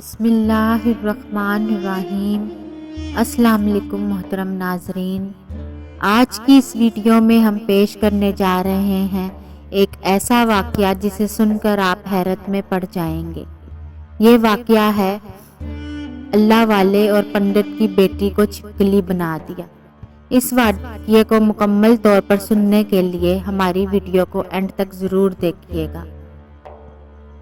بسم اللہ الرحمن الرحیم۔ السلام علیکم محترم ناظرین، آج کی اس ویڈیو میں ہم پیش کرنے جا رہے ہیں ایک ایسا واقعہ جسے سن کر آپ حیرت میں پڑ جائیں گے۔ یہ واقعہ ہے اللہ والے اور پنڈت کی بیٹی کو چھپکلی بنا دیا۔ اس واقعے کو مکمل طور پر سننے کے لیے ہماری ویڈیو کو اینڈ تک ضرور دیکھیے گا۔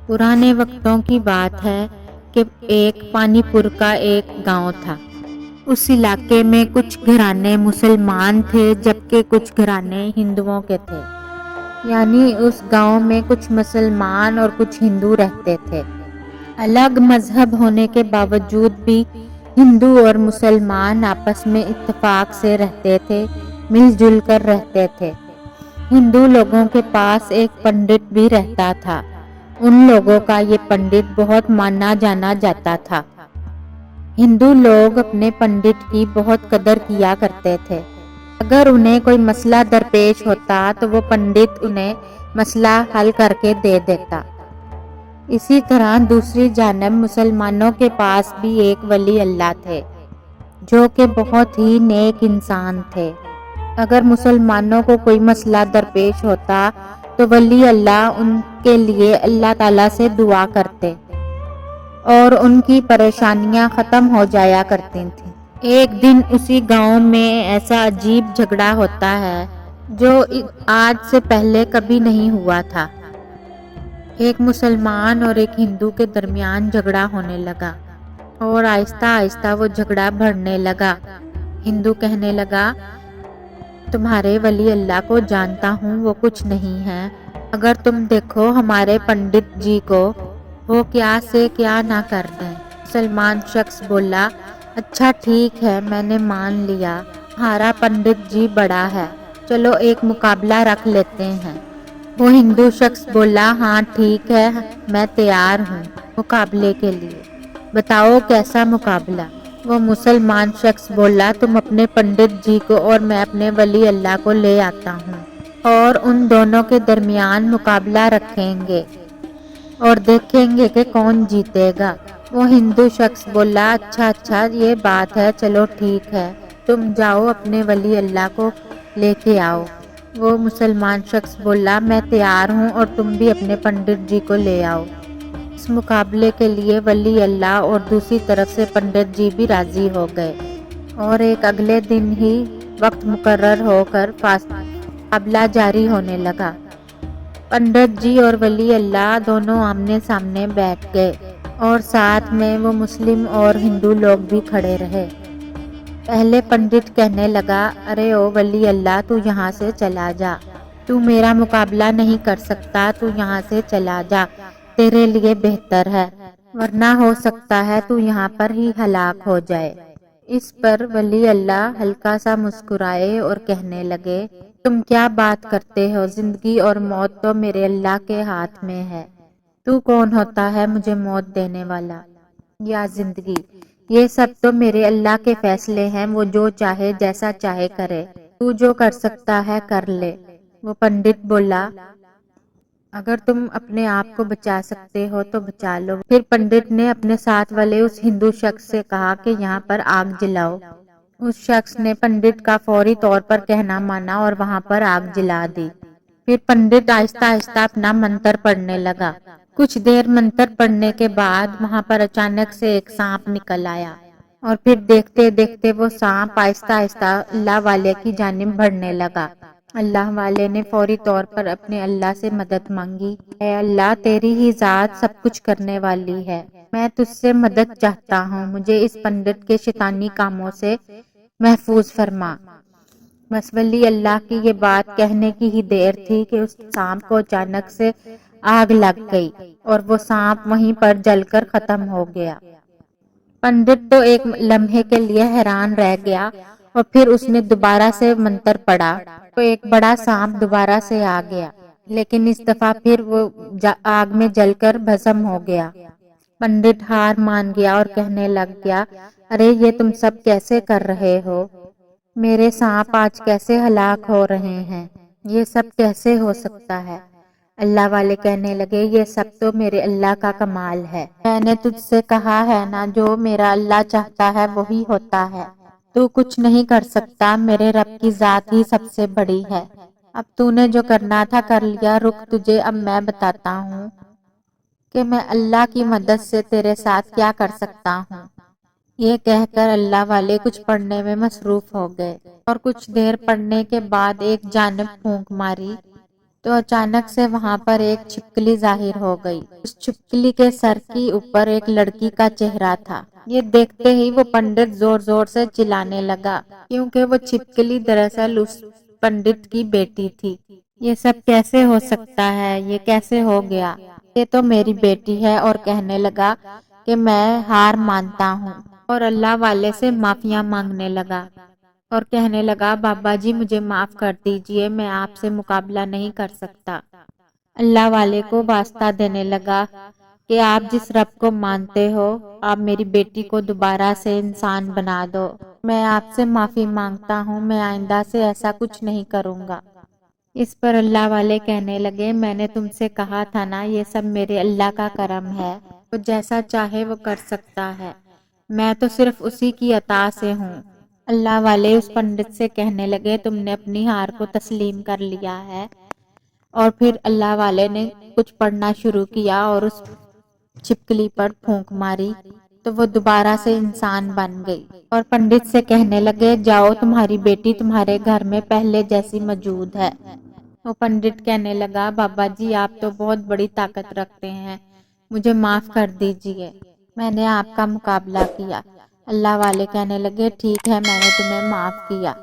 پرانے وقتوں کی بات ہے کہ ایک پانی پور کا ایک گاؤں تھا۔ اس علاقے میں کچھ گھرانے مسلمان تھے جبکہ کچھ گھرانے ہندوؤں کے تھے، یعنی اس گاؤں میں کچھ مسلمان اور کچھ ہندو رہتے تھے۔ الگ مذہب ہونے کے باوجود بھی ہندو اور مسلمان آپس میں اتفاق سے رہتے تھے، مل جل کر رہتے تھے۔ ہندو لوگوں کے پاس ایک پنڈت بھی رہتا تھا۔ ان لوگوں کا یہ پنڈت بہت مانا جانا جاتا تھا۔ ہندو لوگ اپنے پنڈت کی بہت قدر کیا کرتے تھے۔ اگر انہیں کوئی مسئلہ درپیش ہوتا تو وہ پنڈت انہیں مسئلہ حل کر کے دے دیتا۔ اسی طرح دوسری جانب مسلمانوں کے پاس بھی ایک ولی اللہ تھے جو کہ بہت ہی نیک انسان تھے۔ اگر مسلمانوں کو کوئی مسئلہ درپیش ہوتا تو ولی اللہ ان کے لیے اللہ تعالیٰ سے دعا کرتے اور ان کی پریشانیاں ختم ہو جایا کرتی تھیں۔ ایک دن اسی گاؤں میں ایسا عجیب جھگڑا ہوتا ہے جو آج سے پہلے کبھی نہیں ہوا تھا۔ ایک مسلمان اور ایک ہندو کے درمیان جھگڑا ہونے لگا اور آہستہ آہستہ وہ جھگڑا بڑھنے لگا۔ ہندو کہنے لگا، تمہارے ولی اللہ کو جانتا ہوں، وہ کچھ نہیں ہے، اگر تم دیکھو ہمارے پنڈت جی کو، وہ کیا سے کیا نہ کر دیں۔ مسلمان شخص بولا، اچھا ٹھیک ہے، میں نے مان لیا، ہمارا پنڈت جی بڑا ہے، چلو ایک مقابلہ رکھ لیتے ہیں۔ وہ ہندو شخص بولا، ہاں ٹھیک ہے، میں تیار ہوں مقابلے کے لیے، بتاؤ کیسا مقابلہ؟ وہ مسلمان شخص بولا، تم اپنے پنڈت جی کو اور میں اپنے ولی اللہ کو لے آتا ہوں اور ان دونوں کے درمیان مقابلہ رکھیں گے اور دیکھیں گے کہ کون جیتے گا۔ وہ ہندو شخص بولا، اچھا یہ بات ہے، چلو ٹھیک ہے، تم جاؤ اپنے ولی اللہ کو لے کے آؤ۔ وہ مسلمان شخص بولا، میں تیار ہوں اور تم بھی اپنے پنڈت جی کو لے آؤ۔ اس مقابلے کے لیے ولی اللہ اور دوسری طرف سے پنڈت جی بھی راضی ہو گئے اور ایک اگلے دن ہی وقت مقرر ہو کر مقابلہ جاری ہونے لگا۔ پنڈت جی اور ولی اللہ دونوں آمنے سامنے بیٹھ گئے اور ساتھ میں وہ مسلم اور ہندو لوگ بھی کھڑے رہے۔ پہلے پنڈت کہنے لگا، ارے او ولی اللہ، تو یہاں سے چلا جا، تو میرا مقابلہ نہیں کر سکتا، تو یہاں سے چلا جا، تیرے لیے بہتر ہے، ورنہ ہو سکتا ہے تو یہاں پر ہی ہلاک ہو جائے۔ اس پر ولی اللہ ہلکا سا مسکرائے اور کہنے لگے، تم کیا بات کرتے ہو، زندگی اور موت تو میرے اللہ کے ہاتھ میں ہے، تو کون ہوتا ہے مجھے موت دینے والا یا زندگی؟ یہ سب تو میرے اللہ کے فیصلے ہیں، وہ جو چاہے جیسا چاہے کرے، تو جو کر سکتا ہے کر لے۔ وہ پنڈت بولا، اگر تم اپنے آپ کو بچا سکتے ہو تو بچا لو۔ پھر پنڈت نے اپنے ساتھ والے اس ہندو شخص سے کہا کہ یہاں پر آگ جلاؤ۔ اس شخص نے پنڈت کا فوری طور پر کہنا مانا اور وہاں پر آگ جلا دی۔ پھر پنڈت آہستہ آہستہ اپنا منتر پڑھنے لگا۔ کچھ دیر منتر پڑھنے کے بعد وہاں پر اچانک سے ایک سانپ نکل آیا اور پھر دیکھتے دیکھتے وہ سانپ آہستہ آہستہ اللہ والے کی جانب بڑھنے لگا۔ اللہ والے نے فوری طور پر اپنے اللہ سے مدد مانگی، اے اللہ، تیری ہی ذات سب کچھ کرنے والی ہے، میں تجھ سے مدد چاہتا ہوں، مجھے اس پنڈت کے شیطانی کاموں سے محفوظ فرما۔ بس ولی اللہ کی یہ بات کہنے کی ہی دیر تھی کہ اس سانپ کو اچانک سے آگ لگ گئی اور وہ سانپ وہیں پر جل کر ختم ہو گیا۔ پنڈت تو ایک لمحے کے لیے حیران رہ گیا اور پھر اس نے دوبارہ سے منتر پڑھا تو ایک بڑا سانپ دوبارہ سے آ گیا، لیکن اس دفعہ پھر وہ آگ میں جل کر بھسم ہو گیا۔ پنڈت ہار مان گیا اور کہنے لگ گیا، ارے یہ تم سب کیسے کر رہے ہو؟ میرے سانپ آج کیسے ہلاک ہو رہے ہیں؟ یہ سب کیسے ہو سکتا ہے؟ اللہ والے کہنے لگے یہ سب تو میرے اللہ کا کمال ہے، میں نے تجھ سے کہا ہے نا جو میرا اللہ چاہتا ہے وہی ہوتا ہے، تو کچھ نہیں کر سکتا، میرے رب کی ذات ہی سب سے بڑی ہے، اب تو نے جو کرنا تھا کر لیا، رک تجھے اب میں بتاتا ہوں کہ میں اللہ کی مدد سے تیرے ساتھ کیا کر سکتا ہوں۔ یہ کہہ کر اللہ والے کچھ پڑھنے میں مصروف ہو گئے اور کچھ دیر پڑھنے کے بعد ایک جانب پھونک ماری تو اچانک سے وہاں پر ایک چھپکلی ظاہر ہو گئی۔ اس چھپکلی کے سر کی اوپر ایک لڑکی کا چہرہ تھا۔ یہ دیکھتے ہی وہ پنڈت زور زور سے چلانے لگا کیونکہ وہ چھپکلی دراصل اس پنڈت کی بیٹی تھی۔ یہ سب کیسے ہو سکتا ہے، یہ کیسے ہو گیا، یہ تو میری بیٹی ہے، اور کہنے لگا کہ میں ہار مانتا ہوں اور اللہ والے سے معافیاں مانگنے لگا اور کہنے لگا بابا جی مجھے معاف کر دیجئے، میں آپ سے مقابلہ نہیں کر سکتا۔ اللہ والے کو واسطہ دینے لگا کہ آپ جس رب کو مانتے ہو آپ میری بیٹی کو دوبارہ سے انسان بنا دو، میں آپ سے معافی مانگتا ہوں، میں آئندہ سے ایسا کچھ نہیں کروں گا۔ اس پر اللہ والے کہنے لگے میں نے تم سے کہا تھا نا یہ سب میرے اللہ کا کرم ہے، وہ جیسا چاہے وہ کر سکتا ہے، میں تو صرف اسی کی عطا سے ہوں۔ اللہ والے اس پنڈت سے کہنے لگے تم نے اپنی ہار کو تسلیم کر لیا ہے، اور پھر اللہ والے نے کچھ پڑھنا شروع کیا اور اس چھپکلی پر پھونک ماری تو وہ دوبارہ سے انسان بن گئی، اور پنڈت سے کہنے لگے جاؤ تمہاری بیٹی تمہارے گھر میں پہلے جیسی موجود ہے۔ وہ پنڈت کہنے لگا بابا جی آپ تو بہت بڑی طاقت رکھتے ہیں، مجھے معاف کر دیجئے، میں نے آپ کا مقابلہ کیا۔ اللہ والے کہنے لگے ٹھیک ہے میں نے تمہیں معاف کیا،